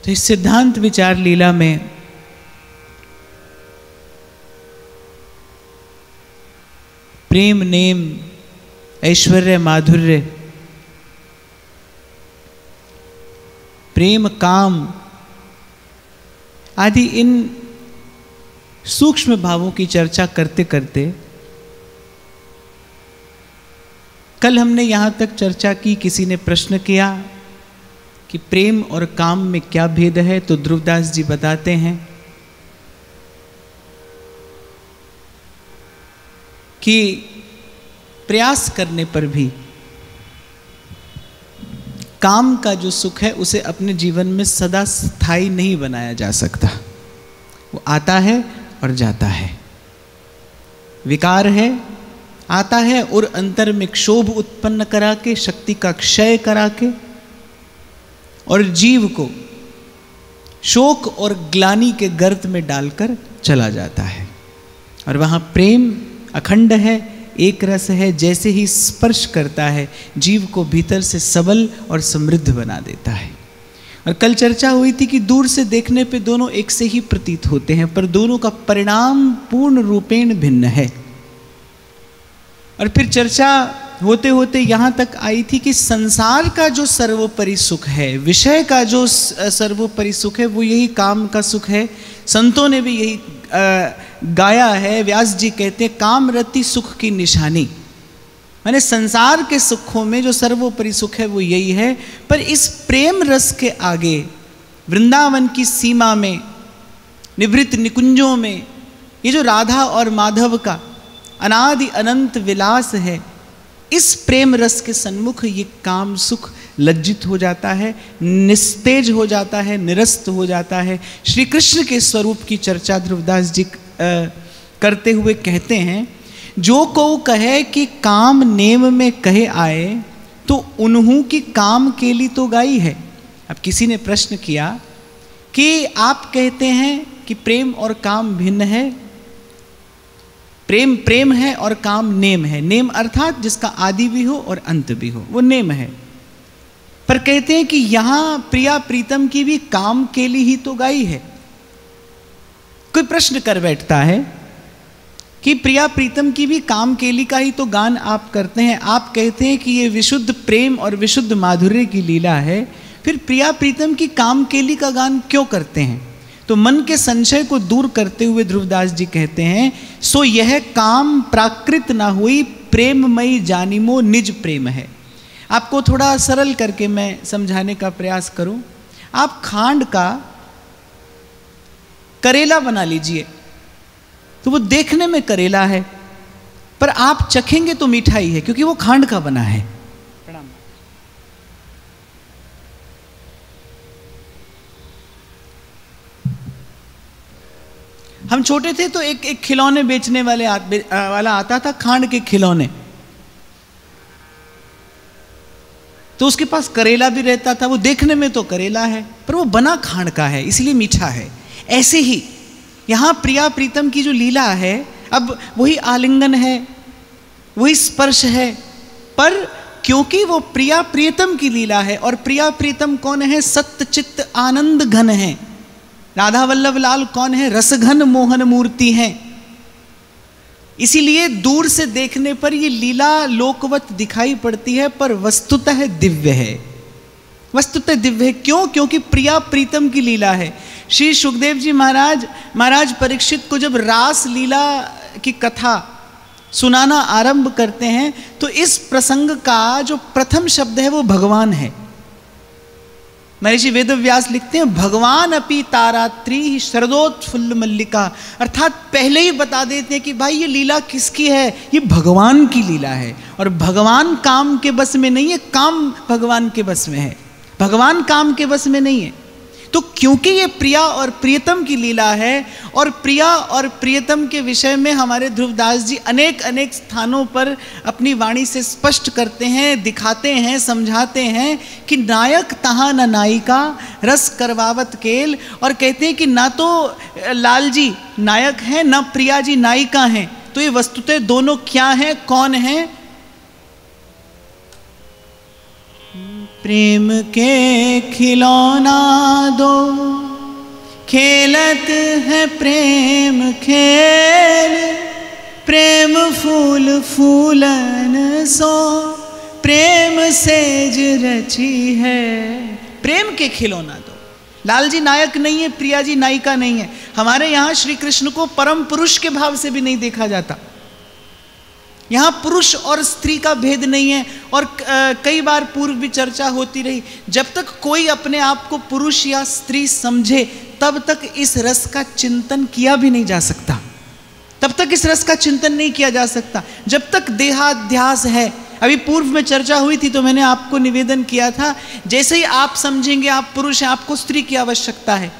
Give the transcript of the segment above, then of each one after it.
तो इस सिद्धांत विचार लीला में प्रेम, नेम, ऐश्वर्य, माधुर्य, प्रेम, काम आदि इन सूक्ष्म भावों की चर्चा करते करते कल हमने यहां तक चर्चा की, किसी ने प्रश्न किया कि प्रेम और काम में क्या भेद है, तो ध्रुवदास जी बताते हैं कि प्रयास करने पर भी काम का जो सुख है उसे अपने जीवन में सदा स्थायी नहीं बनाया जा सकता। वो आता है और जाता है, विकार है, आता है और अंतर में क्षोभ उत्पन्न करा के, शक्ति का क्षय करा के और जीव को शोक और ग्लानि के गर्त में डालकर चला जाता है। और वहाँ प्रेम अखंड है, एक रस है, जैसे ही स्पर्श करता है जीव को भीतर से सबल और समृद्ध बना देता है। और कल चर्चा हुई थी कि दूर से देखने पे दोनों एक से ही प्रतीत होते हैं, पर दोनों का परिणाम पूर्ण रूपेण भिन्न है। और फिर चर्चा होते होते यहाँ तक आई थी कि संसार का जो सर्वोपरि सुख है, विषय का जो सर्वोपरि सुख है, वो यही काम का सुख है। संतों ने भी यही गाया है। व्यास जी कहते हैं काम रति सुख की निशानी, माने संसार के सुखों में जो सर्वोपरि सुख है वो यही है। पर इस प्रेम रस के आगे वृंदावन की सीमा में, निभृत निकुंजों में, ये जो राधा और माधव का अनादि अनंत विलास है, इस प्रेम रस के सन्मुख ये काम सुख लज्जित हो जाता है, निस्तेज हो जाता है, निरस्त हो जाता है। श्री कृष्ण के स्वरूप की चर्चा ध्रुवदास जी करते हुए कहते हैं, जो को कहे कि काम नेम में कहे आए, तो उन्हों की काम के लिए तो गाई है। अब किसी ने प्रश्न किया कि आप कहते हैं कि प्रेम और काम भिन्न है, प्रेम प्रेम है और काम नेम है। नेम अर्थात जिसका आदि भी हो और अंत भी हो, वो नेम है। पर कहते हैं कि यहां प्रिया प्रीतम की भी काम के लिए ही तो गाई है। कोई प्रश्न कर बैठता है कि प्रिया प्रीतम की भी काम के लिए का ही तो गान आप करते हैं, आप कहते हैं कि ये विशुद्ध प्रेम और विशुद्ध माधुर्य की लीला है, फिर प्रिया प्रीतम की काम के लिए का गान क्यों करते हैं? तो मन के संशय को दूर करते हुए ध्रुवदास जी कहते हैं, सो यह काम प्राकृत ना हुई, प्रेममयी जानिमो निज प्रेम है। आपको थोड़ा सरल करके मैं समझाने का प्रयास करूं। आप खांड का करेला बना लीजिए, तो वो देखने में करेला है, पर आप चखेंगे तो मिठाई है, क्योंकि वो खांड का बना है। हम छोटे थे तो एक खिलौने बेचने वाला आता था, खांड के खिलौने, तो उसके पास करेला भी रहता था। वो देखने में तो करेला है, पर वो बना खांड का है, इसलिए मीठा है। ऐसे ही यहाँ प्रिया प्रीतम की जो लीला है, अब वही आलिंगन है, वही स्पर्श है, पर क्योंकि वो प्रिया प्रीतम की लीला है, और प्रिया प्रीतम कौन है? सत्य चित्त आनंद घन है। राधा वल्लभ लाल कौन है? रसघन मोहन मूर्ति हैं। इसीलिए दूर से देखने पर ये लीला लोकवत दिखाई पड़ती है, पर वस्तुतः दिव्य है। वस्तुतः दिव्य है क्यों? क्योंकि प्रिया प्रीतम की लीला है। श्री सुखदेव जी महाराज परीक्षित को जब रास लीला की कथा सुनाना आरंभ करते हैं, तो इस प्रसंग का जो प्रथम शब्द है वो भगवान है। महर्षि वेदव्यास लिखते हैं, भगवान अपि तारात्री शरदोत्फुल्ल मल्लिका, अर्थात पहले ही बता देते हैं कि भाई ये लीला किसकी है? ये भगवान की लीला है। और भगवान काम के बस में नहीं है, काम भगवान के बस में है, भगवान काम के बस में नहीं है। तो क्योंकि ये प्रिया और प्रियतम की लीला है, और प्रिया और प्रियतम के विषय में हमारे ध्रुवदास जी अनेक अनेक स्थानों पर अपनी वाणी से स्पष्ट करते हैं, दिखाते हैं, समझाते हैं कि नायक तहाँ न नायिका रस करवावत केल, और कहते हैं कि ना तो लाल जी नायक हैं, ना प्रिया जी नायिका हैं। तो ये वस्तुतः दोनों क्या हैं, कौन हैं? प्रेम के खिलौना दो खेलत है प्रेम खेल, प्रेम फूल फूलन सो, प्रेम सेज रची है। प्रेम के खिलौना दो। लाल जी नायक नहीं है, प्रिया जी नायिका नहीं है। हमारे यहाँ श्री कृष्ण को परम पुरुष के भाव से भी नहीं देखा जाता। यहाँ पुरुष और स्त्री का भेद नहीं है। और कई बार पूर्व भी चर्चा होती रही, जब तक कोई अपने आप को पुरुष या स्त्री समझे तब तक इस रस का चिंतन किया भी नहीं जा सकता। तब तक इस रस का चिंतन नहीं किया जा सकता जब तक देहाध्यास है। अभी पूर्व में चर्चा हुई थी तो मैंने आपको निवेदन किया था, जैसे ही आप समझेंगे आप पुरुष हैं, आपको स्त्री की आवश्यकता है।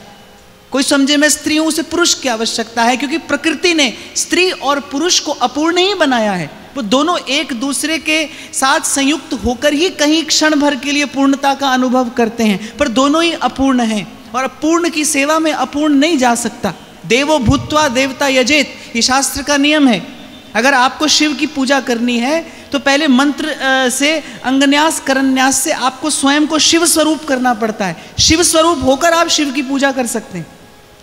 कोई समझे मैं स्त्री हूं, उसे पुरुष की आवश्यकता है, क्योंकि प्रकृति ने स्त्री और पुरुष को अपूर्ण ही बनाया है। वो दोनों एक दूसरे के साथ संयुक्त होकर ही कहीं क्षण भर के लिए पूर्णता का अनुभव करते हैं, पर दोनों ही अपूर्ण हैं और अपूर्ण की सेवा में अपूर्ण नहीं जा सकता। देवो भूत्वा देवता यजेत, ये शास्त्र का नियम है। अगर आपको शिव की पूजा करनी है तो पहले मंत्र से अंगन्यास करन्यास से आपको स्वयं को शिव स्वरूप करना पड़ता है। शिव स्वरूप होकर आप शिव की पूजा कर सकते हैं।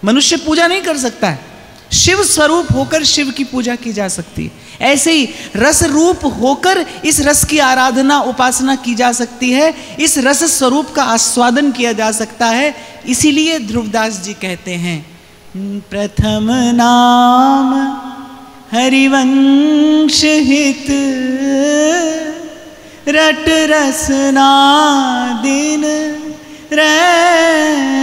मनुष्य पूजा नहीं कर सकता है, शिव स्वरूप होकर शिव की पूजा की जा सकती है। ऐसे ही रस रूप होकर इस रस की आराधना उपासना की जा सकती है, इस रस स्वरूप का आस्वादन किया जा सकता है। इसीलिए ध्रुवदास जी कहते हैं, प्रथम नाम हरिवंश हित, रट रसना दिन रैन।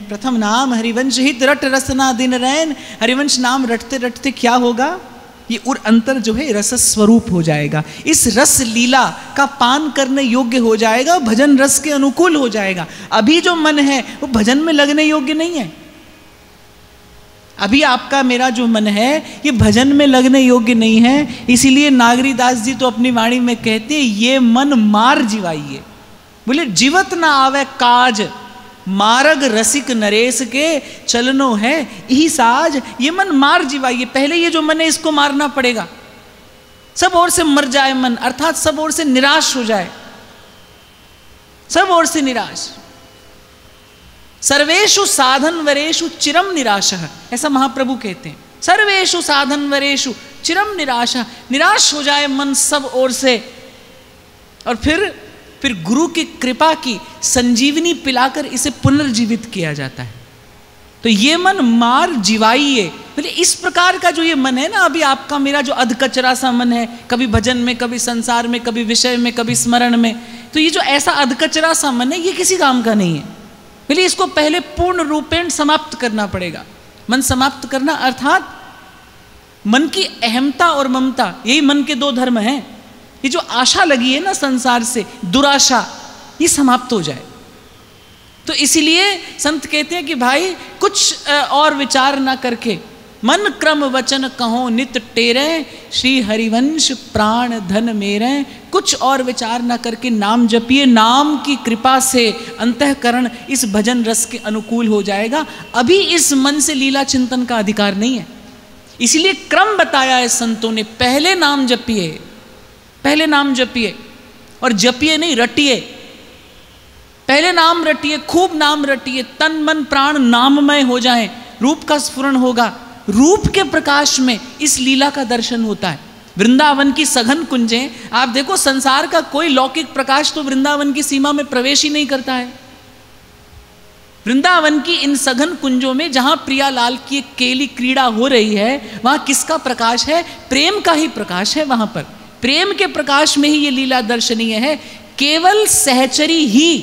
प्रथम नाम हरिवंश हित, रट रसना दिन रैन। हरिवंश नाम रटते रटते क्या होगा, ये उर अंतर जो है रस स्वरूप हो जाएगा। इस रस लीला का पान करने योग्य हो जाएगा, भजन रस के अनुकूल हो जाएगा। अभी जो मन है वो भजन में लगने योग्य नहीं है। अभी आपका मेरा जो मन है ये भजन में लगने योग्य नहीं है। इसीलिए नागरीदास जी तो अपनी वाणी में कहते हैं, ये मन मार जीवाइए। बोले जीवत ना आवे काज, मारग रसिक नरेश के चलनो है यही साज। ये मन मार जीवाइए। पहले ये जो मन है इसको मारना पड़ेगा, सब ओर से मर जाए मन, अर्थात सब ओर से निराश हो जाए, सब ओर से निराश। सर्वेषु साधन वरेषु चिरम निराशः, ऐसा महाप्रभु कहते हैं। सर्वेषु साधन वरेषु चिरम निराशः, निराश हो जाए मन सब ओर से, और फिर गुरु की कृपा की संजीवनी पिलाकर इसे पुनर्जीवित किया जाता है। तो ये मन मार जीवाइए। बोले इस प्रकार का जो ये मन है ना, अभी आपका मेरा जो अधकचरा सा मन है, कभी भजन में, कभी संसार में, कभी विषय में, कभी स्मरण में, तो ये जो ऐसा अधकचरा सा मन है ये किसी काम का नहीं है। बोले इसको पहले पूर्ण रूपेण समाप्त करना पड़ेगा। मन समाप्त करना अर्थात मन की अहमता और ममता, यही मन के दो धर्म हैं। ये जो आशा लगी है ना संसार से, दुराशा, ये समाप्त हो जाए। तो इसीलिए संत कहते हैं कि भाई कुछ और विचार ना करके मन क्रम वचन कहो नित टेरे, श्री हरिवंश प्राण धन मेरे। कुछ और विचार ना करके नाम जपिए, नाम की कृपा से अंतःकरण इस भजन रस के अनुकूल हो जाएगा। अभी इस मन से लीला चिंतन का अधिकार नहीं है, इसलिए क्रम बताया है संतों ने। पहले नाम जपिए, पहले नाम जपिए, और जपिए नहीं रटिए। पहले नाम रटिए, खूब नाम रटिए, तन मन प्राण नाममय हो जाएं, रूप का स्फुरण होगा। रूप के प्रकाश में इस लीला का दर्शन होता है। वृंदावन की सघन कुंजें, आप देखो संसार का कोई लौकिक प्रकाश तो वृंदावन की सीमा में प्रवेश ही नहीं करता है। वृंदावन की इन सघन कुंजों में जहां प्रियालाल की एक केली क्रीड़ा हो रही है, वहां किसका प्रकाश है? प्रेम का ही प्रकाश है। वहां पर प्रेम के प्रकाश में ही ये लीला दर्शनीय है। केवल सहचरी ही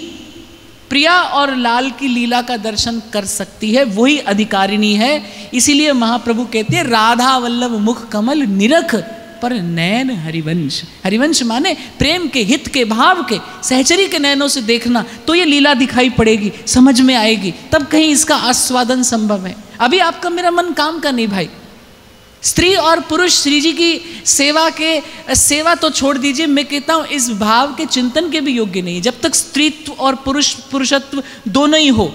प्रिया और लाल की लीला का दर्शन कर सकती है, वही अधिकारिणी है। इसीलिए महाप्रभु कहते हैं, राधा वल्लभ मुख कमल निरख पर नैन हरिवंश। हरिवंश माने प्रेम के, हित के, भाव के, सहचरी के नैनों से देखना, तो ये लीला दिखाई पड़ेगी, समझ में आएगी, तब कहीं इसका आस्वादन संभव है। अभी आपका मेरा मन काम का नहीं भाई। स्त्री और पुरुष श्री जी की सेवा तो छोड़ दीजिए, मैं कहता हूँ इस भाव के चिंतन के भी योग्य नहीं। जब तक स्त्रीत्व और पुरुषत्व दोनों ही हो,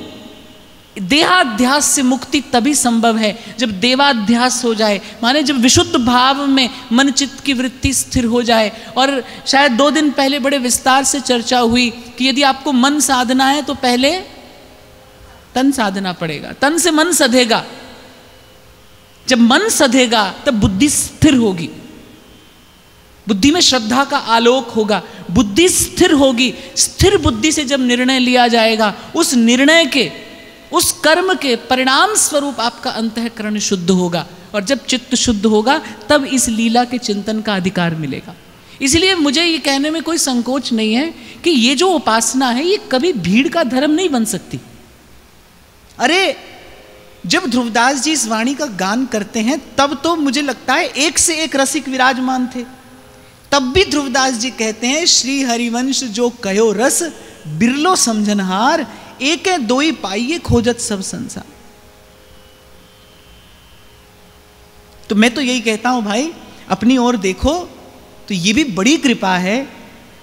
देहाध्यास से मुक्ति तभी संभव है जब देवाध्यास हो जाए, माने जब विशुद्ध भाव में मन चित्त की वृत्ति स्थिर हो जाए। और शायद 2 दिन पहले बड़े विस्तार से चर्चा हुई कि यदि आपको मन साधना है तो पहले तन साधना पड़ेगा, तन से मन सधेगा। जब मन सधेगा तब बुद्धि स्थिर होगी, बुद्धि में श्रद्धा का आलोक होगा, बुद्धि स्थिर होगी। स्थिर बुद्धि से जब निर्णय लिया जाएगा, उस निर्णय के, उस कर्म के परिणाम स्वरूप आपका अंतःकरण शुद्ध होगा, और जब चित्त शुद्ध होगा तब इस लीला के चिंतन का अधिकार मिलेगा। इसलिए मुझे ये कहने में कोई संकोच नहीं है कि ये जो उपासना है ये कभी भीड़ का धर्म नहीं बन सकती। अरे जब ध्रुवदास जी इस वाणी का गान करते हैं तब तो मुझे लगता है एक से एक रसिक विराजमान थे। तब भी ध्रुवदास जी कहते हैं, श्री हरिवंश जो कहो रस बिरलो समझनहार, एक दोई पाइये खोजत सब संसार। तो मैं तो यही कहता हूं भाई, अपनी ओर देखो तो ये भी बड़ी कृपा है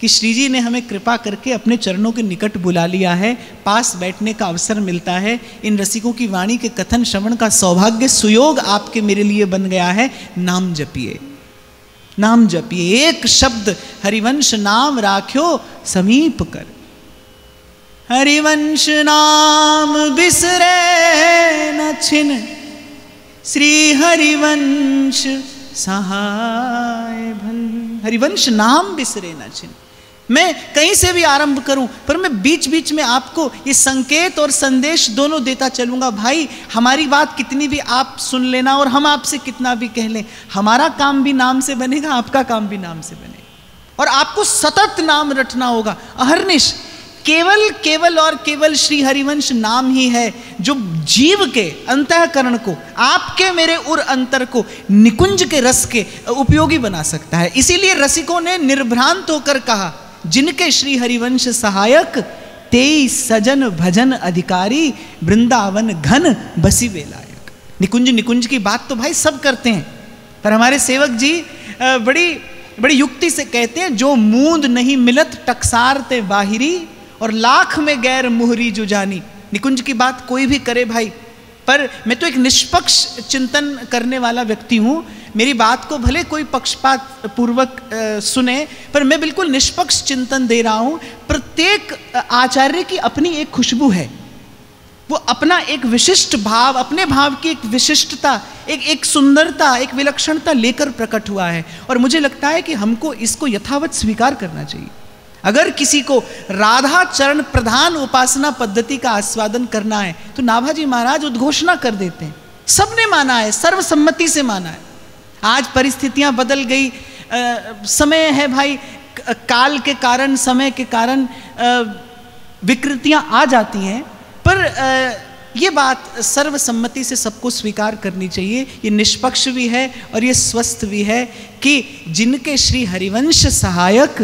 कि श्री जी ने हमें कृपा करके अपने चरणों के निकट बुला लिया है, पास बैठने का अवसर मिलता है। इन रसिकों की वाणी के कथन श्रवण का सौभाग्य सुयोग आपके मेरे लिए बन गया है। नाम जपिए, नाम जपिए, एक शब्द हरिवंश नाम राख्यो समीप कर। हरिवंश नाम बिसरे न छिन, श्री हरिवंश सहाय भल। हरिवंश नाम बिसरे न छिन। मैं कहीं से भी आरंभ करूं, पर मैं बीच बीच में आपको ये संकेत और संदेश दोनों देता चलूंगा। भाई हमारी बात कितनी भी आप सुन लेना और हम आपसे कितना भी कह लें, हमारा काम भी नाम से बनेगा, आपका काम भी नाम से बनेगा, और आपको सतत नाम रटना होगा अहर्निश। केवल केवल और केवल श्री हरिवंश नाम ही है जो जीव के अंतःकरण को, आपके मेरे उर अंतर को निकुंज के रस के उपयोगी बना सकता है। इसीलिए रसिकों ने निर्भ्रांत होकर कहा, जिनके श्री हरिवंश सहायक, तेई सजन भजन अधिकारी, वृंदावन घन बसी बेलायक। निकुंज निकुंज की बात तो भाई सब करते हैं, पर हमारे सेवक जी बड़ी बड़ी युक्ति से कहते हैं, जो मूंद नहीं मिलत टकसारते बाहिरी, और लाख में गैर मुहरी जुजानी। निकुंज की बात कोई भी करे भाई, पर मैं तो एक निष्पक्ष चिंतन करने वाला व्यक्ति हूँ। मेरी बात को भले कोई पक्षपात पूर्वक सुने, पर मैं बिल्कुल निष्पक्ष चिंतन दे रहा हूँ। प्रत्येक आचार्य की अपनी एक खुशबू है, वो अपना एक विशिष्ट भाव, अपने भाव की एक विशिष्टता, एक सुंदरता, एक विलक्षणता लेकर प्रकट हुआ है, और मुझे लगता है कि हमको इसको यथावत स्वीकार करना चाहिए। अगर किसी को राधा चरण प्रधान उपासना पद्धति का आस्वादन करना है तो नाभाजी महाराज उद्घोषणा कर देते हैं, सबने माना है, सर्वसम्मति से माना है। आज परिस्थितियां बदल गई, समय है भाई, काल के कारण, समय के कारण विकृतियां आ जाती हैं, पर ये बात सर्वसम्मति से सबको स्वीकार करनी चाहिए। ये निष्पक्ष भी है और ये स्वस्थ भी है कि जिनके श्री हरिवंश सहायक,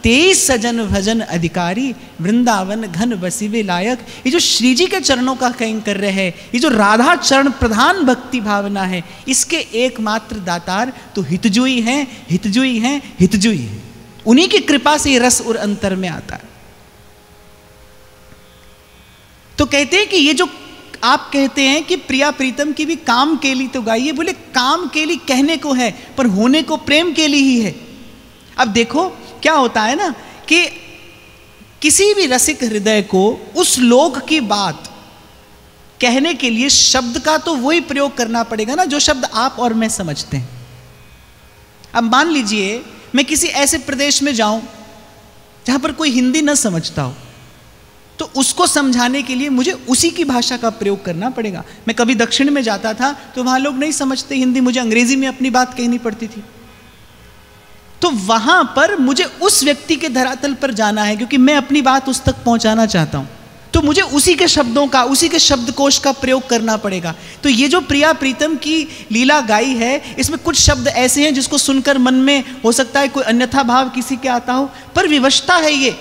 तेईस सजन भजन अधिकारी, वृंदावन घन बसीवे लायक। ये जो श्री जी के चरणों का कैंकर्य है, ये जो राधा चरण प्रधान भक्ति भावना है, इसके एकमात्र दातार तो हितजुई हैं, हितजुई हैं, हितजुई हैं। उन्हीं की कृपा से ये रस और अंतर में आता है। तो कहते हैं कि ये जो आप कहते हैं कि प्रिया प्रीतम की भी काम केली तो गाइए, बोले काम केली कहने को है पर होने को प्रेम केली ही है। अब देखो क्या होता है ना कि किसी भी रसिक हृदय को उस लोक की बात कहने के लिए शब्द का तो वही प्रयोग करना पड़ेगा ना जो शब्द आप और मैं समझते हैं। अब मान लीजिए मैं किसी ऐसे प्रदेश में जाऊं जहां पर कोई हिंदी न समझता हो, तो उसको समझाने के लिए मुझे उसी की भाषा का प्रयोग करना पड़ेगा। मैं कभी दक्षिण में जाता था तो वहां लोग नहीं समझते हिंदी, मुझे अंग्रेजी में अपनी बात कहनी पड़ती थी। तो वहां पर मुझे उस व्यक्ति के धरातल पर जाना है क्योंकि मैं अपनी बात उस तक पहुंचाना चाहता हूं, तो मुझे उसी के शब्दों का, उसी के शब्दकोश का प्रयोग करना पड़ेगा। तो ये जो प्रिया प्रीतम की लीला गाई है, इसमें कुछ शब्द ऐसे हैं जिसको सुनकर मन में हो सकता है कोई अन्यथा भाव किसी के आता हो, पर विवशता है ये,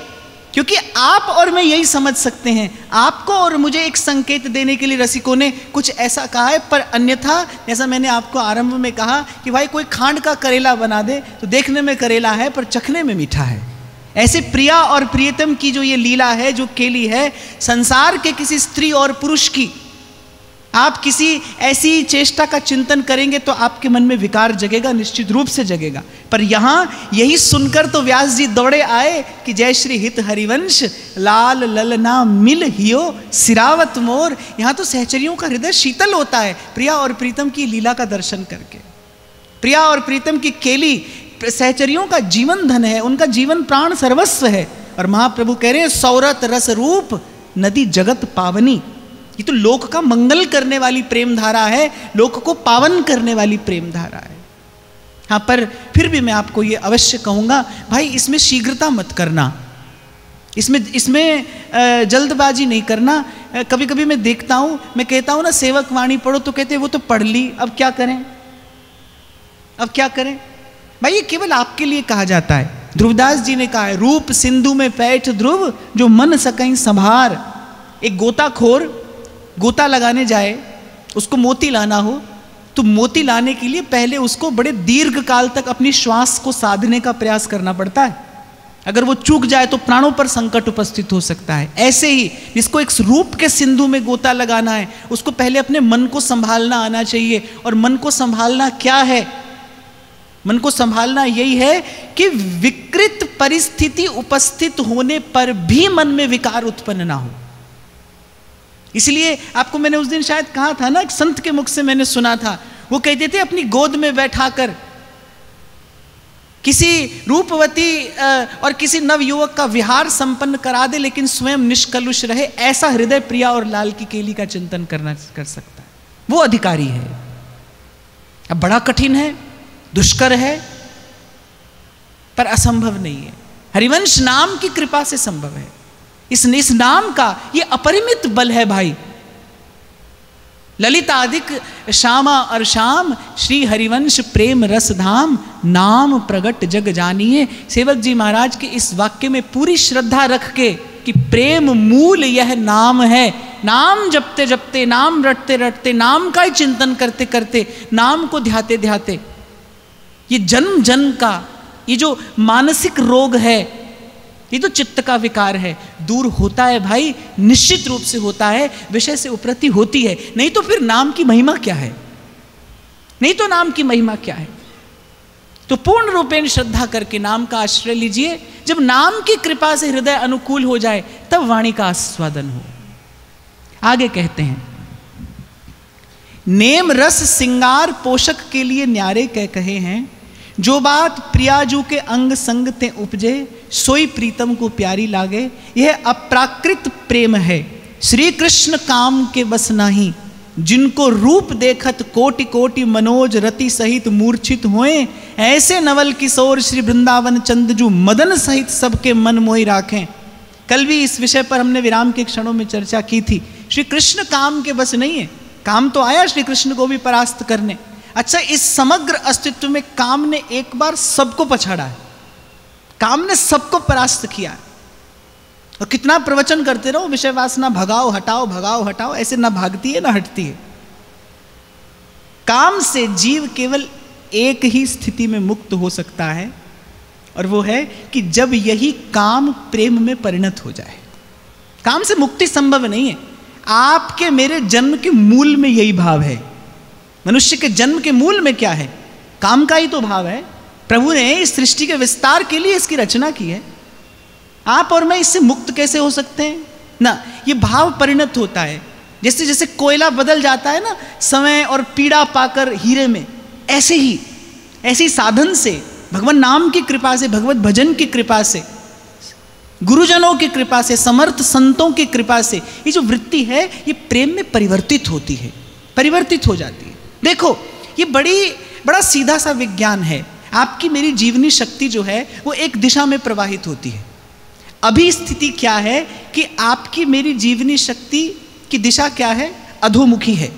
क्योंकि आप और मैं यही समझ सकते हैं। आपको और मुझे एक संकेत देने के लिए रसिकों ने कुछ ऐसा कहा है, पर अन्यथा जैसा मैंने आपको आरंभ में कहा कि भाई कोई खांड का करेला बना दे तो देखने में करेला है पर चखने में मीठा है। ऐसे प्रिया और प्रियतम की जो ये लीला है, जो केली है, संसार के किसी स्त्री और पुरुष की आप किसी ऐसी चेष्टा का चिंतन करेंगे तो आपके मन में विकार जगेगा, निश्चित रूप से जगेगा। पर यहाँ यही सुनकर तो व्यास जी दौड़े आए कि जय श्री हित हरिवंश लाल ललना मिल हियो सिरावत मोर। यहाँ तो सहचरियों का हृदय शीतल होता है प्रिया और प्रीतम की लीला का दर्शन करके। प्रिया और प्रीतम की केली सहचरियों का जीवन धन है, उनका जीवन प्राण सर्वस्व है। और महाप्रभु कह रहे हैं सौरत रस रूप नदी जगत पावनी। ये तो लोक का मंगल करने वाली प्रेम धारा है, लोक को पावन करने वाली प्रेम धारा है। हाँ, पर फिर भी मैं आपको ये अवश्य कहूँगा भाई, इसमें शीघ्रता मत करना, इसमें जल्दबाजी नहीं करना। कभी कभी मैं देखता हूँ, मैं कहता हूँ ना सेवक वाणी पढ़ो, तो कहते हैं वो तो पढ़ ली, अब क्या करें, अब क्या करें। भाई ये केवल आपके लिए कहा जाता है। ध्रुवदास जी ने कहा है रूप सिंधु में पैठ ध्रुव जो मन सकई संभार। एक गोताखोर गोता लगाने जाए, उसको मोती लाना हो, तो मोती लाने के लिए पहले उसको बड़े दीर्घ काल तक अपनी श्वास को साधने का प्रयास करना पड़ता है। अगर वो चूक जाए तो प्राणों पर संकट उपस्थित हो सकता है। ऐसे ही जिसको एक रूप के सिंधु में गोता लगाना है, उसको पहले अपने मन को संभालना आना चाहिए। और मन को संभालना क्या है? मन को संभालना यही है कि विकृत परिस्थिति उपस्थित होने पर भी मन में विकार उत्पन्न ना हो। इसलिए आपको मैंने उस दिन शायद कहा था ना, एक संत के मुख से मैंने सुना था, वो कहते थे अपनी गोद में बैठाकर किसी रूपवती और किसी नवयुवक का विहार संपन्न करा दे, लेकिन स्वयं निष्कलुष रहे, ऐसा हृदय प्रिया और लाल की केली का चिंतन कर सकता है, वो अधिकारी है। अब बड़ा कठिन है, दुष्कर है, पर असंभव नहीं है। हरिवंश नाम की कृपा से संभव है। इस नाम का ये अपरिमित बल है भाई। ललितादिक श्यामा और श्याम श्री हरिवंश प्रेम रस धाम नाम प्रगट जग जानिए। सेवक जी महाराज के इस वाक्य में पूरी श्रद्धा रख के कि प्रेम मूल यह नाम है। नाम जपते जपते, नाम रटते रटते, नाम का ही चिंतन करते करते, नाम को ध्याते ध्याते, ये जन्म जन्म का ये जो मानसिक रोग है, ये तो चित्त का विकार है, दूर होता है भाई, निश्चित रूप से होता है। विषय से उपरति होती है, नहीं तो फिर नाम की महिमा क्या है? नहीं तो नाम की महिमा क्या है? तो पूर्ण रूपेण श्रद्धा करके नाम का आश्रय लीजिए। जब नाम की कृपा से हृदय अनुकूल हो जाए, तब वाणी का आस्वादन हो। आगे कहते हैं, नेम रस सिंगार पोषक के लिए न्यारे कह कहे हैं, जो बात प्रियाजू के अंग संग ते उपजे, सोई प्रीतम को प्यारी लागे। यह अप्राकृत प्रेम है, श्री कृष्ण काम के बस नहीं, जिनको रूप देखत कोटि कोटि मनोज रति सहित मूर्छित होए। ऐसे नवल किशोर श्री वृंदावन चंद जो मदन सहित सबके मन मोहि राखें। कल भी इस विषय पर हमने विराम के क्षणों में चर्चा की थी। श्री कृष्ण काम के बस नहीं है, काम तो आया श्री कृष्ण को भी परास्त करने। अच्छा, इस समग्र अस्तित्व में काम ने एक बार सबको पछाड़ा है, काम ने सबको परास्त किया है। और कितना प्रवचन करते रहो, विषय वासना भगाओ हटाओ भगाओ हटाओ, ऐसे ना भागती है ना हटती है। काम से जीव केवल एक ही स्थिति में मुक्त हो सकता है, और वो है कि जब यही काम प्रेम में परिणत हो जाए। काम से मुक्ति संभव नहीं है। आपके मेरे जन्म के मूल में यही भाव है। मनुष्य के जन्म के मूल में क्या है? काम का ही तो भाव है। प्रभु ने इस सृष्टि के विस्तार के लिए इसकी रचना की है। आप और मैं इससे मुक्त कैसे हो सकते हैं ना? ये भाव परिणत होता है। जैसे जैसे कोयला बदल जाता है ना समय और पीड़ा पाकर हीरे में, ऐसे ही साधन से, भगवान नाम की कृपा से, भगवत भजन की कृपा से, गुरुजनों की कृपा से, समर्थ संतों की कृपा से ये जो वृत्ति है ये प्रेम में परिवर्तित होती है, परिवर्तित हो जाती है। देखो, ये बड़ा सीधा सा विज्ञान है। आपकी मेरी जीवनी शक्ति जो है वो एक दिशा में प्रवाहित होती है। अभी स्थिति क्या है कि आपकी मेरी जीवनी शक्ति की दिशा क्या है? अधोमुखी है।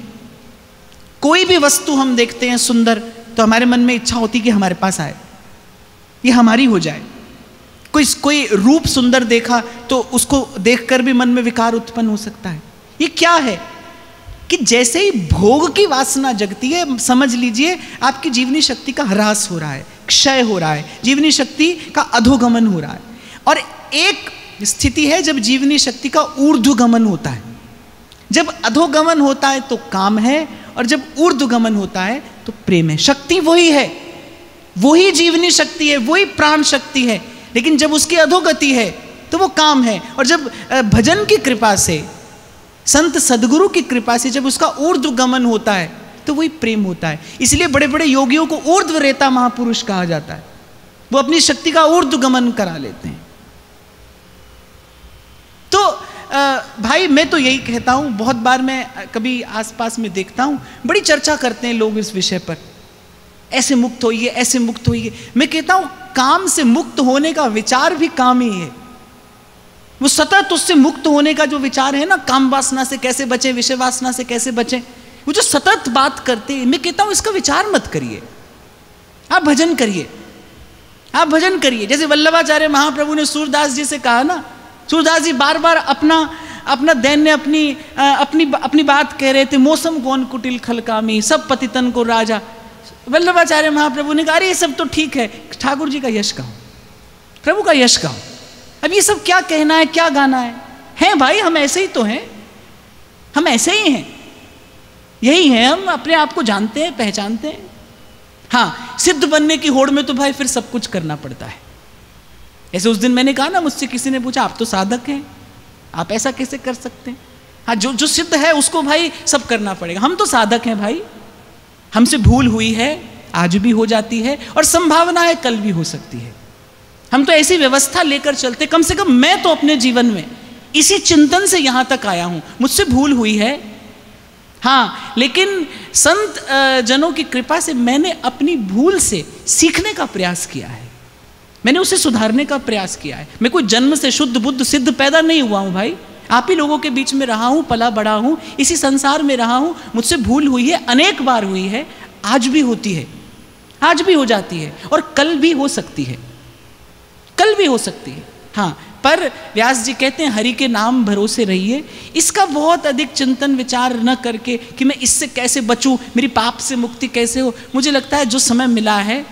कोई भी वस्तु हम देखते हैं सुंदर, तो हमारे मन में इच्छा होती कि हमारे पास आए, ये हमारी हो जाए। कोई रूप सुंदर देखा तो उसको देखकर भी मन में विकार उत्पन्न हो सकता है। ये क्या है कि जैसे ही भोग की वासना जगती है, समझ लीजिए आपकी जीवनी शक्ति का ह्रास हो रहा है, क्षय हो रहा है, जीवनी शक्ति का अधोगमन हो रहा है। और एक स्थिति है जब जीवनी शक्ति का ऊर्ध्वगमन होता है। जब अधोगमन होता है तो काम है, और जब ऊर्ध्वगमन होता है तो प्रेम है। शक्ति वही है, वही जीवनी शक्ति है, वही प्राण शक्ति है, लेकिन जब उसकी अधोगति है तो वो काम है। और जब भजन की कृपा से, संत सदगुरु की कृपा से जब उसका ऊर्ध्वगमन होता है तो वही प्रेम होता है। इसलिए बड़े बड़े योगियों को ऊर्ध्वरेता महापुरुष कहा जाता है, वो अपनी शक्ति का ऊर्ध्वगमन करा लेते हैं। तो भाई मैं तो यही कहता हूं, बहुत बार मैं कभी आसपास में देखता हूं, बड़ी चर्चा करते हैं लोग इस विषय पर, ऐसे मुक्त होइए, ऐसे मुक्त होइए। मैं कहता हूं काम से मुक्त होने का विचार भी काम ही है। वो सतत उससे मुक्त होने का जो विचार है ना, काम वासना से कैसे बचे, विषय वासना से कैसे बचे, वो जो सतत बात करते हैं, मैं कहता हूं इसका विचार मत करिए, आप भजन करिए, आप भजन करिए। जैसे वल्लभाचार्य महाप्रभु ने सूरदास जी से कहा ना, सूरदास जी बार बार अपना दैन्य अपनी बात कह रहे थे, मौसम कौन कुटिल खलकामी, सब पतितन को राजा। वल्लभाचार्य महाप्रभु ने कहा अरे ये सब तो ठीक है, ठाकुर जी का यश गाओ, प्रभु का यश गाओ, अब ये सब क्या कहना है, क्या गाना है भाई, हम ऐसे ही तो हैं, हम ऐसे ही हैं, यही हैं, हम अपने आप को जानते हैं, पहचानते हैं। हाँ, सिद्ध बनने की होड़ में तो भाई फिर सब कुछ करना पड़ता है। ऐसे उस दिन मैंने कहा ना, मुझसे किसी ने पूछा आप तो साधक हैं, आप ऐसा कैसे कर सकते हैं। हाँ, जो सिद्ध है उसको भाई सब करना पड़ेगा। हम तो साधक हैं भाई, हमसे भूल हुई है, आज भी हो जाती है, और संभावना है कल भी हो सकती है। हम तो ऐसी व्यवस्था लेकर चलते, कम से कम मैं तो अपने जीवन में इसी चिंतन से यहां तक आया हूं, मुझसे भूल हुई है हाँ, लेकिन संत जनों की कृपा से मैंने अपनी भूल से सीखने का प्रयास किया है, मैंने उसे सुधारने का प्रयास किया है। मैं कोई जन्म से शुद्ध बुद्ध सिद्ध पैदा नहीं हुआ हूं भाई, आप ही लोगों के बीच में रहा हूं, पला बड़ा हूं, इसी संसार में रहा हूं। मुझसे भूल हुई है, अनेक बार हुई है, आज भी होती है, आज भी हो जाती है, और कल भी हो सकती है, कल भी हो सकती है। हाँ, पर व्यास जी कहते हैं हरि के नाम भरोसे रहिए, इसका बहुत अधिक चिंतन विचार न करके कि मैं इससे कैसे बचूं, मेरी पाप से मुक्ति कैसे हो। मुझे लगता है जो समय मिला है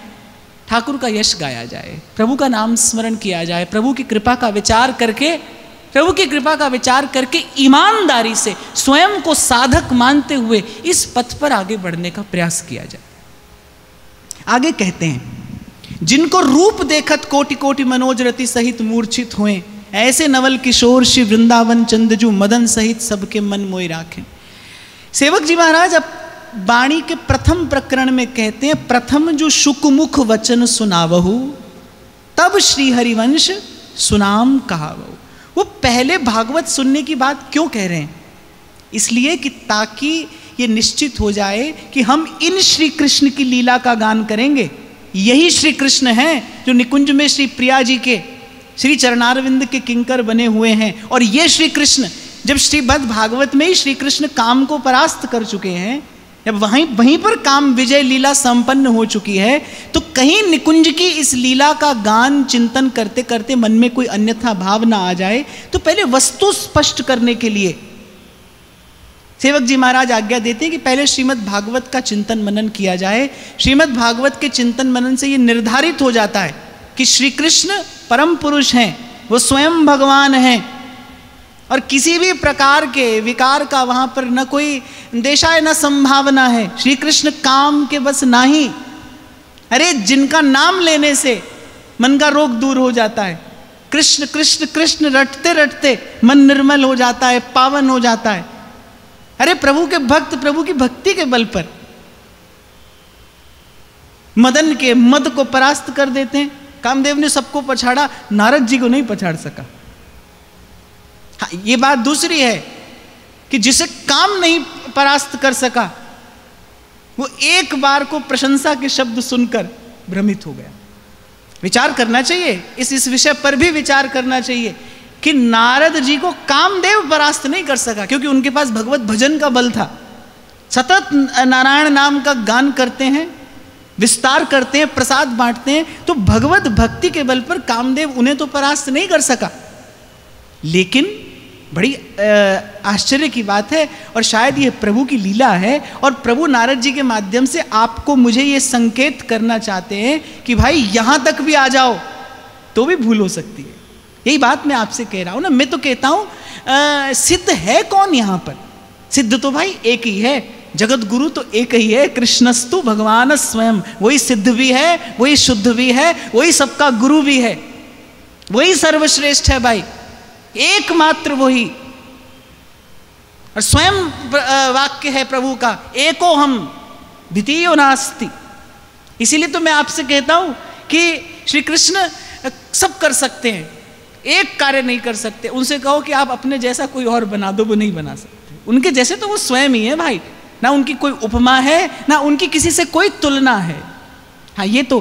ठाकुर का यश गाया जाए, प्रभु का नाम स्मरण किया जाए, प्रभु की कृपा का विचार करके, प्रभु की कृपा का विचार करके ईमानदारी से स्वयं को साधक मानते हुए इस पथ पर आगे बढ़ने का प्रयास किया जाए। आगे कहते हैं, जिनको रूप देखत कोटि कोटि मनोज रति सहित मूर्छित हुए, ऐसे नवल किशोर श्री वृंदावन चंदजू मदन सहित सबके मन मोहि राखें। सेवक जी महाराज अब वाणी के प्रथम प्रकरण में कहते हैं, प्रथम जो शुकमुख वचन सुनावहु, तब श्री हरिवंश सुनाम कहावहु। वो पहले भागवत सुनने की बात क्यों कह रहे हैं? इसलिए कि ताकि ये निश्चित हो जाए कि हम इन श्री कृष्ण की लीला का गान करेंगे। यही श्री कृष्ण हैं जो निकुंज में श्री प्रिया जी के श्री चरणारविंद के किंकर बने हुए हैं। और ये श्री कृष्ण जब श्रीमद् भागवत में ही श्री कृष्ण काम को परास्त कर चुके हैं, जब वहीं पर काम विजय लीला संपन्न हो चुकी है, तो कहीं निकुंज की इस लीला का गान चिंतन करते करते मन में कोई अन्यथा भाव ना आ जाए, तो पहले वस्तु स्पष्ट करने के लिए सेवक जी महाराज आज्ञा देते हैं कि पहले श्रीमद् भागवत का चिंतन मनन किया जाए। श्रीमद् भागवत के चिंतन मनन से ये निर्धारित हो जाता है कि श्री कृष्ण परम पुरुष हैं, वो स्वयं भगवान हैं, और किसी भी प्रकार के विकार का वहाँ पर न कोई देशाय न संभावना है। श्री कृष्ण काम के बस नाही, अरे जिनका नाम लेने से मन का रोग दूर हो जाता है, कृष्ण कृष्ण कृष्ण रटते रटते मन निर्मल हो जाता है, पावन हो जाता है। अरे प्रभु के भक्त प्रभु की भक्ति के बल पर मदन के मद को परास्त कर देते हैं। कामदेव ने सबको पछाड़ा, नारद जी को नहीं पछाड़ सका। हाँ, ये बात दूसरी है कि जिसे काम नहीं परास्त कर सका, वो एक बार को प्रशंसा के शब्द सुनकर भ्रमित हो गया। विचार करना चाहिए, इस विषय पर भी विचार करना चाहिए कि नारद जी को कामदेव परास्त नहीं कर सका, क्योंकि उनके पास भगवत भजन का बल था। सतत नारायण नाम का गान करते हैं, विस्तार करते हैं, प्रसाद बांटते हैं, तो भगवत भक्ति के बल पर कामदेव उन्हें तो परास्त नहीं कर सका। लेकिन बड़ी आश्चर्य की बात है, और शायद ये प्रभु की लीला है, और प्रभु नारद जी के माध्यम से आपको मुझे ये संकेत करना चाहते हैं कि भाई यहां तक भी आ जाओ तो भी भूल हो सकती है। यही बात मैं आपसे कह रहा हूं ना। मैं तो कहता हूं सिद्ध है कौन यहां पर? सिद्ध तो भाई एक ही है, जगत गुरु तो एक ही है, कृष्णस्तु भगवान स्वयं। वही सिद्ध भी है, वही शुद्ध भी है, वही सबका गुरु भी है, वही सर्वश्रेष्ठ है भाई, एकमात्र वही। और स्वयं वाक्य है प्रभु का, एको हम द्वितीयो नास्ति। इसीलिए तो मैं आपसे कहता हूं कि श्री कृष्ण सब कर सकते हैं, एक कार्य नहीं कर सकते। उनसे कहो कि आप अपने जैसा कोई और बना दो, वो नहीं बना सकते। उनके जैसे तो वो स्वयं ही है भाई, ना उनकी कोई उपमा है, ना उनकी किसी से कोई तुलना है। हाँ, ये तो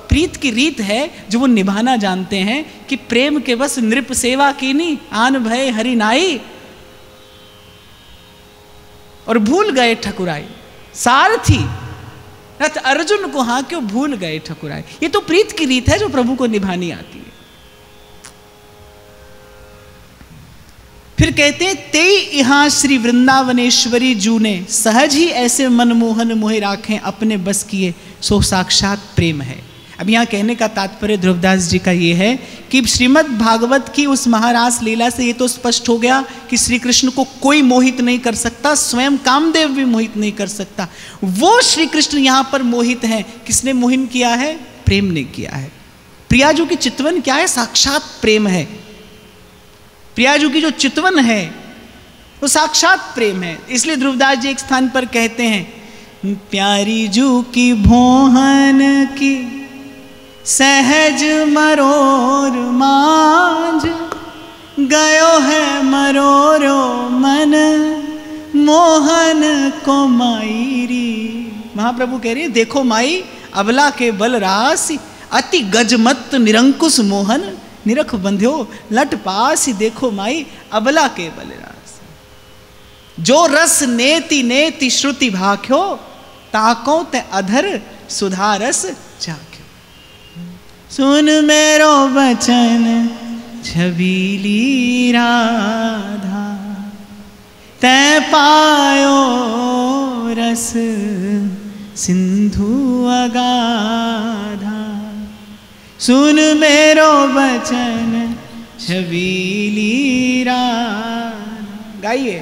प्रीत की रीत है जो वो निभाना जानते हैं कि प्रेम के बस नृप सेवा कीनी, आन भय हरि नाई, और भूल गए ठकुराई सारथी रथ अर्जुन को, हाँ क्यों भूल गए ठकुराई। ये तो प्रीत की रीत है जो प्रभु को निभानी आती है। फिर कहते हैं, तेई यहाँ श्री वृंदावनेश्वरी जू ने सहज ही ऐसे मनमोहन मोहे राखें, अपने बस किए सो साक्षात प्रेम है। अब यहाँ कहने का तात्पर्य ध्रुवदास जी का ये है कि श्रीमद् भागवत की उस महारास लीला से ये तो स्पष्ट हो गया कि श्री कृष्ण को कोई मोहित नहीं कर सकता, स्वयं कामदेव भी मोहित नहीं कर सकता। वो श्री कृष्ण यहाँ पर मोहित हैं। किसने मोहित किया है? प्रेम ने किया है। प्रियाजू की चितवन क्या है? साक्षात प्रेम है। प्रियाजू की जो चितवन है वो साक्षात प्रेम है। इसलिए ध्रुवदास जी एक स्थान पर कहते हैं, प्यारी जू की भोहन की सहज मरोर मांझ, गयो है मरोरो मन मोहन को माईरी। महाप्रभु कह रही है, देखो माई अबला के बल रास, अति गजमत निरंकुश मोहन निरख बंध्यो लट पास। देखो माई अबला के बल रास, जो रस नेति नेति श्रुति भाख्यो, ताको ते अधर सुधा रस चाख्यो। सुन मेरो वचन छबीली राधा, तै पायो रस सिंधु अगाधा। सुन मेरो वचन छबीली राधा, गाइए।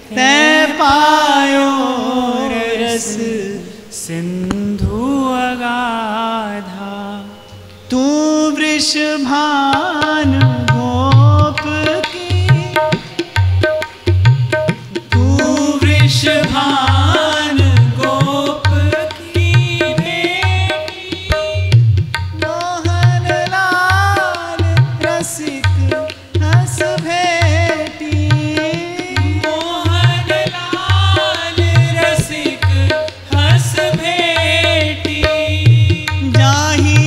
तै पायो रस सिंधु अगाधा, तू वृषभान गोप की, तू वृषभान गोप की बेटी, मोहन लाल रसिक हंस भेटी, मोहन लाल रसिक हंस भेटी। जाहि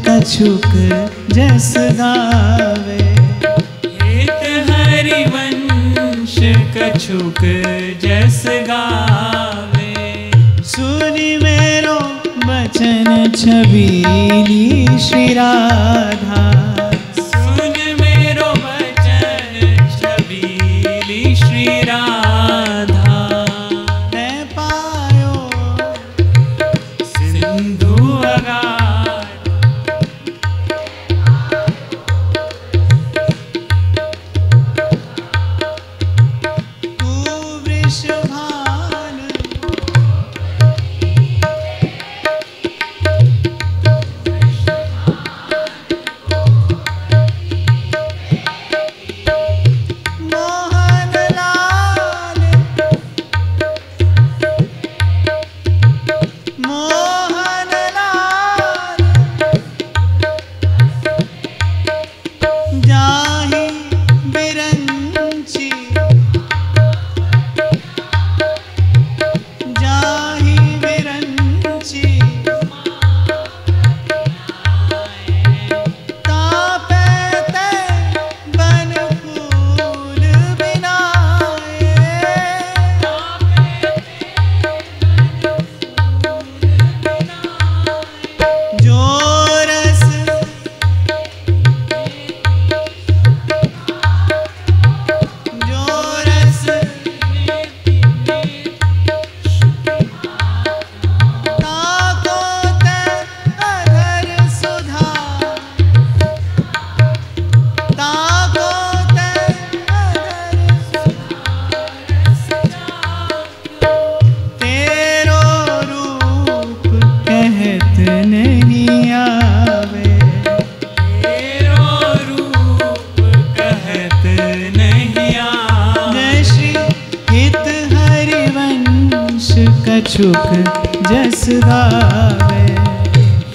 कछुक जस गावे, हित हरिवंश कछुक जस गावे। सुनि मेरो बचन छबीली श्री राधा, सुन मेरो बचन छबीली श्री राधा। तै पायो सिंधु अगाधा, कछुक जस गावे।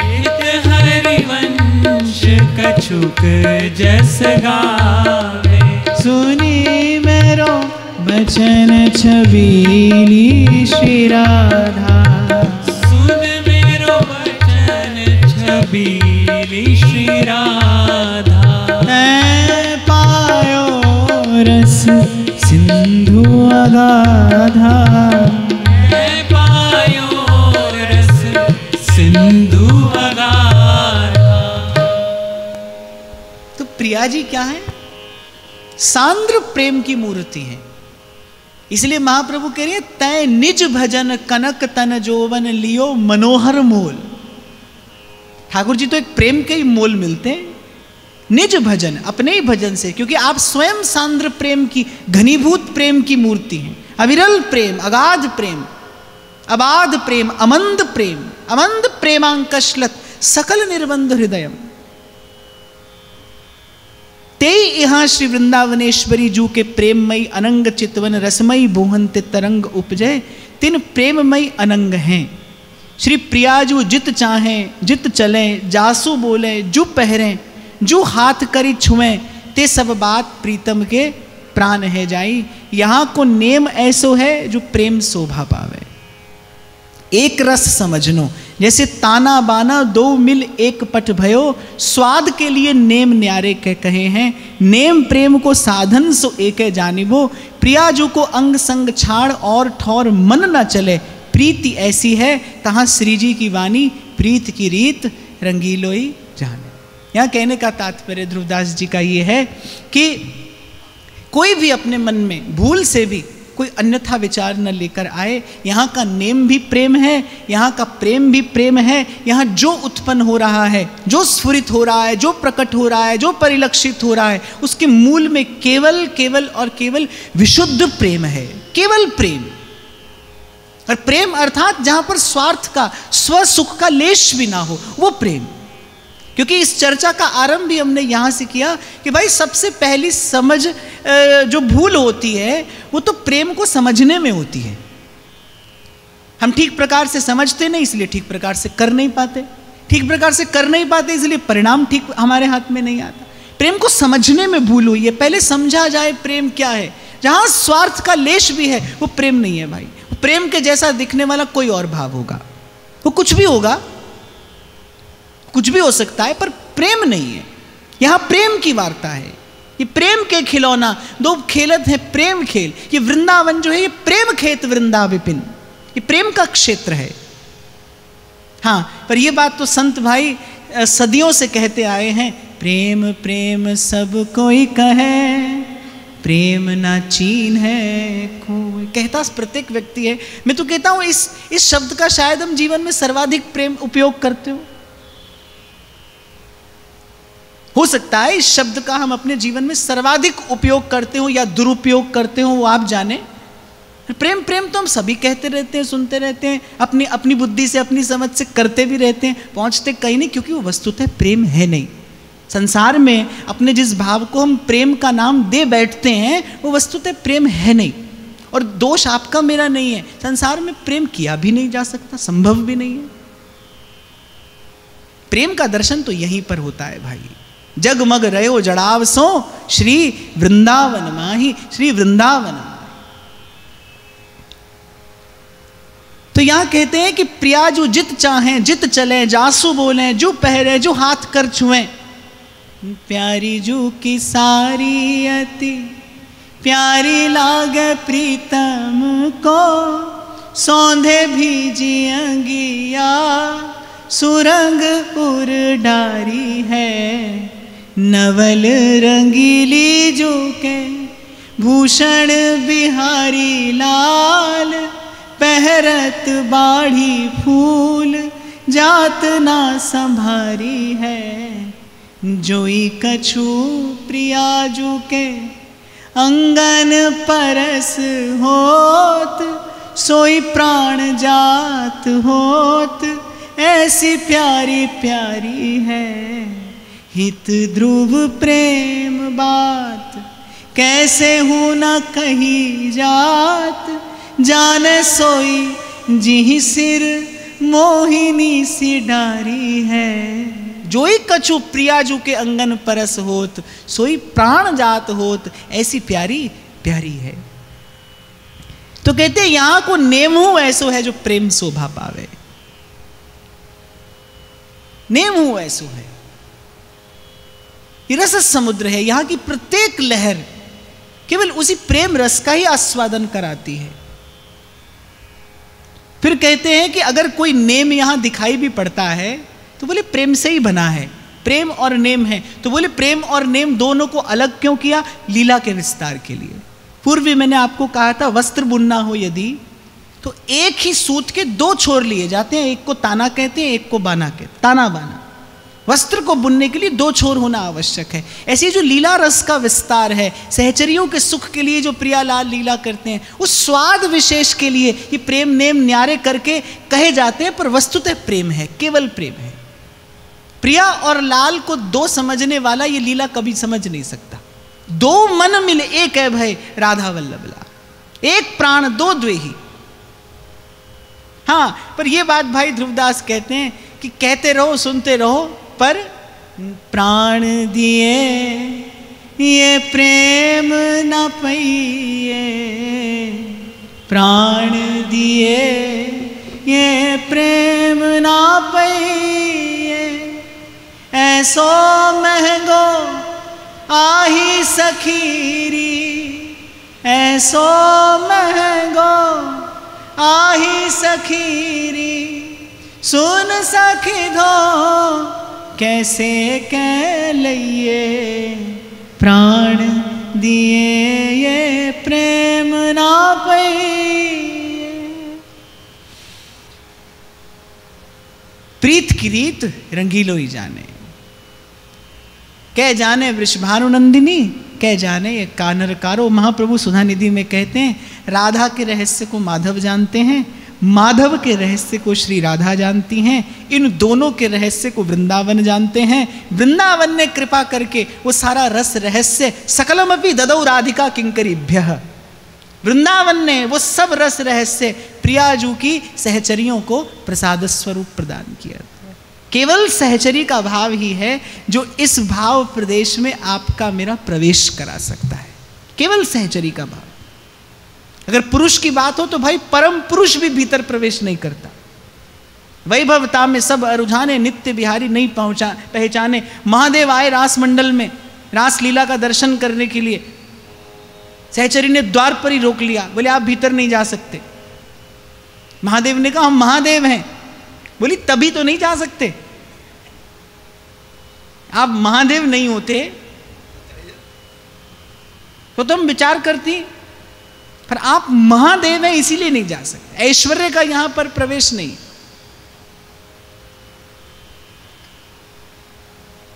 गीत हरिवंश कछुक जस गावे। सुनी मेरो बचन छबीली श्री राधा। सुन मेरो वचन छबीली श्री राधा। मैं पायो रस सिंधु अगाधा। मैं पायो रस सिंधु अगाधा। तो प्रिया जी क्या है? सांद्र प्रेम की मूर्ति है। इसलिए महाप्रभु कह रहे हैं, तय निज भजन कनक तन जोवन लियो मनोहर मोल। ठाकुर जी तो एक प्रेम के ही मोल मिलते हैं, निज भजन, अपने ही भजन से, क्योंकि आप स्वयं सांद्र प्रेम की, घनीभूत प्रेम की मूर्ति हैं। अविरल प्रेम, अगाध प्रेम, अबाध प्रेम, अमंद प्रेम, अमंद प्रेमांकश्लत सकल निर्बंध हृदयम। ते यहाँ श्री वृंदावनेश्वरी जू के प्रेममयी अनंग चितवन रसमयी बोहन ते तरंग उपजय। तिन प्रेममयी अनंग हैं। श्री प्रियाजू जित चाहें जित चलें, जासू बोले जू पहरें, जू हाथ करी छुएं, ते सब बात प्रीतम के प्राण है जाई। यहाँ को नेम ऐसो है जो प्रेम शोभा पावे। एक रस समझनो, जैसे ताना बाना दो मिल एक पट भयो, स्वाद के लिए नेम न्यारे के कहे हैं। नेम प्रेम को साधन सो एक जानिबो, प्रियाजू को अंग संग छाड़ और ठौर मन न चले। प्रीति ऐसी है तहाँ श्री जी की वाणी, प्रीत की रीत रंगीलोई जाने। यहाँ कहने का तात्पर्य ध्रुवदास जी का ये है कि कोई भी अपने मन में भूल से भी कोई अन्यथा विचार न लेकर आए। यहाँ का नेम भी प्रेम है, यहाँ का प्रेम भी प्रेम है। यहाँ जो उत्पन्न हो रहा है, जो स्फुरित हो रहा है, जो प्रकट हो रहा है, जो परिलक्षित हो रहा है, उसके मूल में केवल केवल और केवल विशुद्ध प्रेम है, केवल प्रेम। और प्रेम अर्थात जहाँ पर स्वार्थ का, स्वसुख का लेश भी ना हो, वो प्रेम। क्योंकि इस चर्चा का आरंभ भी हमने यहाँ से किया कि भाई सबसे पहली समझ जो भूल होती है वो तो प्रेम को समझने में होती है। हम ठीक प्रकार से समझते नहीं, इसलिए ठीक प्रकार से कर नहीं पाते, ठीक प्रकार से कर नहीं पाते इसलिए परिणाम ठीक हमारे हाथ में नहीं आता। प्रेम को समझने में भूल हुई है। पहले समझा जाए प्रेम क्या है। जहाँ स्वार्थ का लेश भी है वो प्रेम नहीं है भाई। प्रेम के जैसा दिखने वाला कोई और भाव होगा, वो कुछ भी होगा, कुछ भी हो सकता है, पर प्रेम नहीं है। यहाँ प्रेम की वार्ता है। ये प्रेम के खिलौना दो खेलत है प्रेम खेल। ये वृंदावन जो है ये प्रेम खेत वृंदा विपिन, ये प्रेम का क्षेत्र है। हाँ, पर ये बात तो संत भाई सदियों से कहते आए हैं, प्रेम प्रेम सब कोई कहे, प्रेम ना चीन है कोई। कहता प्रत्येक व्यक्ति है। मैं तो कहता हूं इस शब्द का शायद हम जीवन में सर्वाधिक प्रेम उपयोग करते हो सकता है इस शब्द का हम अपने जीवन में सर्वाधिक उपयोग करते हो या दुरुपयोग करते हो, वो आप जाने। प्रेम प्रेम तो हम सभी कहते रहते हैं, सुनते रहते हैं, अपनी अपनी बुद्धि से, अपनी समझ से करते भी रहते हैं, पहुंचते कहीं नहीं, क्योंकि वो वस्तुतः प्रेम है नहीं। संसार में अपने जिस भाव को हम प्रेम का नाम दे बैठते हैं वो वस्तुतः प्रेम है नहीं। और दोष आपका मेरा नहीं है, संसार में प्रेम किया भी नहीं जा सकता, संभव भी नहीं है। प्रेम का दर्शन तो यहीं पर होता है भाई। जगमग रहो जड़ाव सो श्री वृंदावन माही, श्री वृंदावन। तो यहां कहते हैं कि प्रिया जो जित चाहें जित चले, जासू बोले जो पहरे, जो हाथ कर छुएं। प्यारी जू की सारी अति प्यारी लागे प्रीतम को, सौंधे भीजी अंगिया सुरंग उर डारी है। नवल रंगीली जो के भूषण बिहारी लाल, पहरत बाढ़ी फूल जात ना संभारी है। जोई कछु प्रियाजू के अंगन परस होत, सोई प्राण जात होत, ऐसी प्यारी प्यारी है। हित ध्रुव प्रेम बात, कैसे हूँ न कही जात, जाने सोई जिहि सिर मोहिनी सी डारी है। जोई कछु प्रियाजू के अंगन परस होत, सोई प्राण जात होत, ऐसी प्यारी प्यारी है। तो कहते यहां को नेमहु ऐसो है जो प्रेम शोभा पावे। नेमहु ऐसो है, ये रस समुद्र है। यहां की प्रत्येक लहर केवल उसी प्रेम रस का ही आस्वादन कराती है। फिर कहते हैं कि अगर कोई नेम यहां दिखाई भी पड़ता है तो बोले प्रेम से ही बना है, प्रेम और नेम है। तो बोले प्रेम और नेम दोनों को अलग क्यों किया? लीला के विस्तार के लिए। पूर्व भी मैंने आपको कहा था, वस्त्र बुनना हो यदि तो एक ही सूत के दो छोर लिए जाते हैं, एक को ताना कहते हैं, एक को बाना कहते हैं, ताना बाना। वस्त्र को बुनने के लिए दो छोर होना आवश्यक है। ऐसे जो लीला रस का विस्तार है, सहचरियों के सुख के लिए जो प्रियालाल लीला करते हैं, उस स्वाद विशेष के लिए ये प्रेम नेम न्यारे करके कहे जाते हैं, पर वस्तुतः प्रेम है, केवल प्रेम है। प्रिया और लाल को दो समझने वाला ये लीला कभी समझ नहीं सकता। दो मन मिले एक है भय, राधा वल्लभ लाल, एक प्राण दो द्वेही। हाँ, पर ये बात भाई ध्रुवदास कहते हैं कि कहते रहो सुनते रहो, पर प्राण दिए ये प्रेम न पइए, प्राण दिए ये प्रेम न पइए, ऐसो महंगो आही सखीरी, ऐसो महंगो आही सखीरी, सुन सखी धो कैसे कह लइए, प्राण दिए ये प्रेम ना पइए। प्रीत की रीत रंगीलो ही जाने, कह जाने वृषभानु नंदिनी, कह जाने ये कानरकारो। महाप्रभु सुधा निधि में कहते हैं राधा के रहस्य को माधव जानते हैं, माधव के रहस्य को श्री राधा जानती हैं, इन दोनों के रहस्य को वृंदावन जानते हैं। वृंदावन ने कृपा करके वो सारा रस रहस्य सकलमपि ददौ राधिका किंकरीभ्यः, वृंदावन ने वो सब रस रहस्य प्रियाजू की सहचरियों को प्रसाद स्वरूप प्रदान किया। केवल सहचरी का भाव ही है जो इस भाव प्रदेश में आपका मेरा प्रवेश करा सकता है, केवल सहचरी का भाव। अगर पुरुष की बात हो तो भाई परम पुरुष भी भीतर प्रवेश नहीं करता। वैभवता में सब रुझाने नित्य बिहारी नहीं पहचाने। महादेव आए रास मंडल में रास लीला का दर्शन करने के लिए, सहचरी ने द्वार पर ही रोक लिया, बोले आप भीतर नहीं जा सकते। महादेव ने कहा हम महादेव हैं, बोली तभी तो नहीं जा सकते, आप महादेव नहीं होते तो तुम विचार करती, पर आप महादेव हैं इसीलिए नहीं जा सकते। ऐश्वर्य का यहां पर प्रवेश नहीं।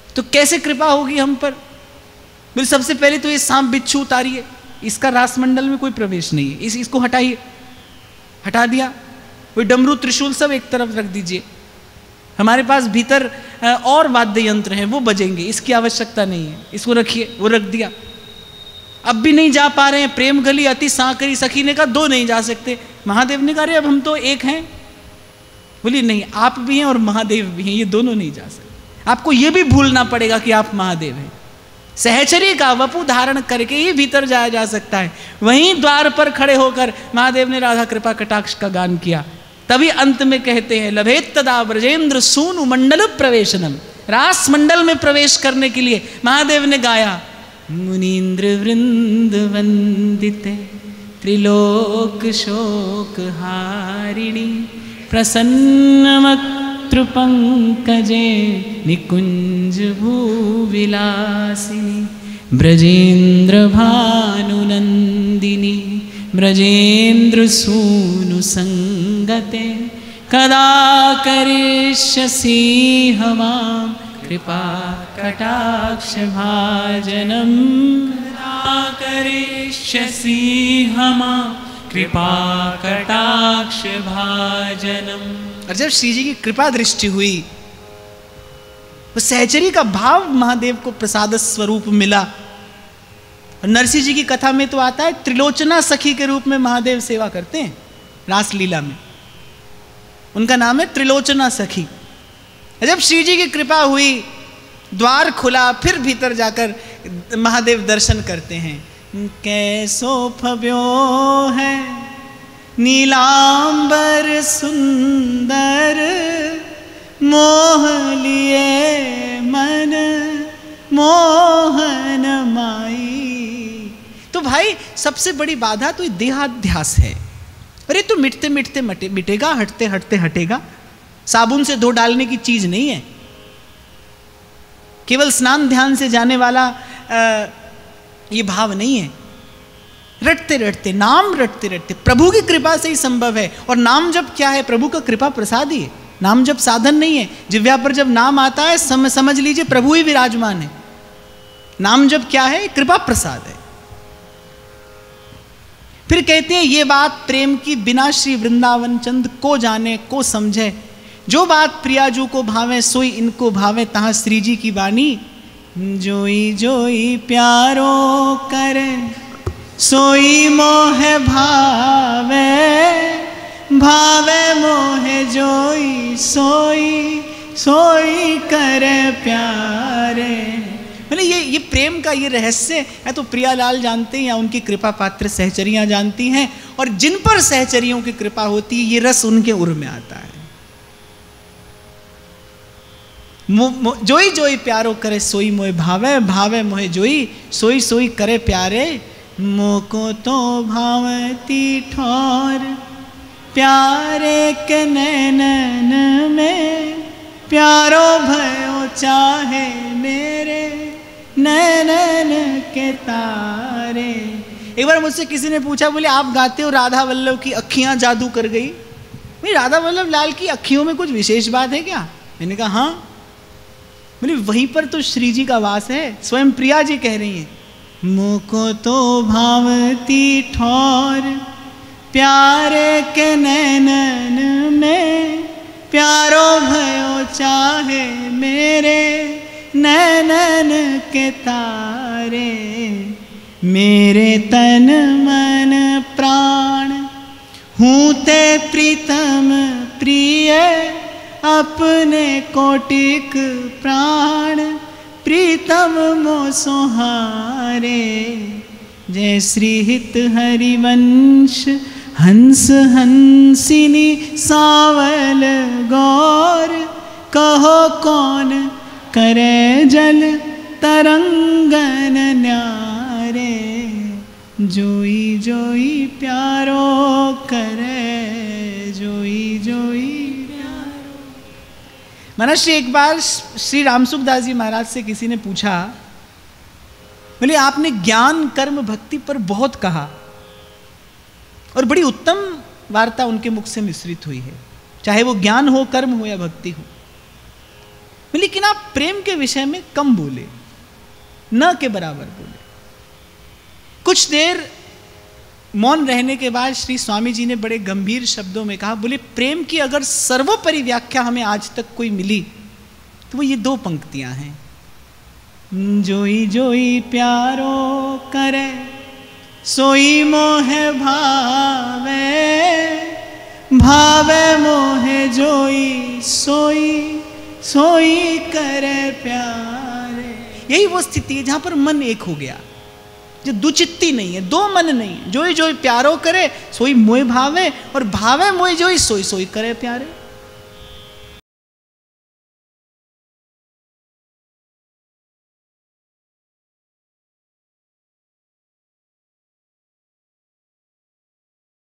तो कैसे कृपा होगी हम पर? बोले सबसे पहले तो ये सांप बिच्छू उतारिए, इसका रासमंडल में कोई प्रवेश नहीं है, इसको हटाइए। हटा दिया। वो डमरू त्रिशूल सब एक तरफ रख दीजिए, हमारे पास भीतर और वाद्य यंत्र हैं वो बजेंगे, इसकी आवश्यकता नहीं है, इसको रखिए। वो रख दिया। अब भी नहीं जा पा रहे हैं, प्रेम गली अति सांकरी, सखी ने कहा दो नहीं जा सकते। महादेव ने कहा अरे अब हम तो एक हैं। बोली नहीं, आप भी हैं और महादेव भी हैं, ये दोनों नहीं जा सकते। आपको ये भी भूलना पड़ेगा कि आप महादेव हैं। सहचरी का वपु धारण करके ही भीतर जाया जा सकता है। वहीं द्वार पर खड़े होकर महादेव ने राधा कृपा कटाक्ष का गान किया। तभी अंत में कहते हैं लभेत तदा ब्रजेंद्र सूनु मंडल प्रवेशनम। रास मंडल में प्रवेश करने के लिए महादेव ने गाया मुनीन्द्र वृंद वंदिते त्रिलोक शोक हारिणी प्रसन्नमत्र पंकजे निकुंज भूविलासिनी ब्रजेंद्र भानुनंदिनी ब्रजेंद्र सूनु संगते कदा करिष्यसि हमां कृपा कटाक्ष भाजनम। कदा करिष्यसि हमां कृपा कटाक्ष भाजनम। और जब श्री जी की कृपा दृष्टि हुई, वो सहचरी का भाव महादेव को प्रसाद स्वरूप मिला। और नरसिंह जी की कथा में तो आता है त्रिलोचना सखी के रूप में महादेव सेवा करते हैं रासलीला में। उनका नाम है त्रिलोचना सखी। जब श्री जी की कृपा हुई, द्वार खुला, फिर भीतर जाकर महादेव दर्शन करते हैं। कैसो फब्यो है नीलांबर सुंदर, मोह लिए मन मोहन माई। तो भाई सबसे बड़ी बाधा तो देहाध्यास है। अरे तो मिटते मिटते मिटेगा, हटते हटते हटेगा। साबुन से धो डालने की चीज नहीं है। केवल स्नान ध्यान से जाने वाला ये भाव नहीं है। रटते रटते, नाम रटते रटते, प्रभु की कृपा से ही संभव है। और नाम जब क्या है? प्रभु का कृपा प्रसाद ही है। नाम जब साधन नहीं है। जिह्वा पर जब नाम आता है समझ लीजिए प्रभु ही विराजमान है। नाम जब क्या है? कृपा प्रसाद है। फिर कहते हैं ये बात प्रेम की बिना श्री वृंदावन चंद को जाने को समझे। जो बात प्रियाजू को भावे सोई इनको भावे, तहां श्री जी की वाणी। जोई जोई प्यारो करे सोई मोह भावे, भावे मोह जोई सोई सोई करे प्यारे। मतलब ये प्रेम का ये रहस्य है तो प्रियालाल जानते हैं या उनकी कृपा पात्र सहचरियां जानती हैं। और जिन पर सहचरियों की कृपा होती है ये रस उनके उर में आता है। जोई जोई प्यारो करे सोई मोह भावे, भावे मोह जोई सोई सोई करे प्यारे। मोको तो भावती ठोर प्यारे के नैनन में, प्यारो भयो चाहे मेरे नैनन के तारे। एक बार मुझसे किसी ने पूछा, बोले आप गाते हो राधा वल्लभ की अखियां जादू कर गई। भाई राधा वल्लभ लाल की अखियों में कुछ विशेष बात है क्या? मैंने कहा हाँ। बोले वहीं पर तो श्री जी का वास है। स्वयं प्रिया जी कह रही हैं, मुको तो भावती ठोर प्यारे के नैनन में, प्यारो भयो चाहे मेरे नैनन के तारे। मेरे तन मन प्राण हूँ ते प्रीतम प्रिय, अपने कोटिक प्राण प्रीतम मो सोहारे। जय श्री हित हरिवंश हंस हंसिनी सावल गौर, कहो कौन करे जल तरंगन न्यारे। जोई जोई प्यारो करे जोई जोई प्यारो। महाराज श्री एक बार श्री रामसुखदास जी महाराज से किसी ने पूछा, बोले आपने ज्ञान कर्म भक्ति पर बहुत कहा और बड़ी उत्तम वार्ता उनके मुख से मिश्रित हुई है, चाहे वो ज्ञान हो, कर्म हो या भक्ति हो। लेकिन आप प्रेम के विषय में कम बोले, न के बराबर बोले। कुछ देर मौन रहने के बाद श्री स्वामी जी ने बड़े गंभीर शब्दों में कहा, बोले प्रेम की अगर सर्वोपरि व्याख्या हमें आज तक कोई मिली तो वो ये दो पंक्तियां हैं। जोई जोई प्यारो करे सोई मोह भावे, भावे मोह जोई सोई सोई करे प्यारे। यही वो स्थिति है जहां पर मन एक हो गया, जो दुचित्ती नहीं है, दो मन नहीं है। जोई जोई प्यारो करे सोई मोह भावे, और भावे मोह जोई सोई सोई करे प्यारे।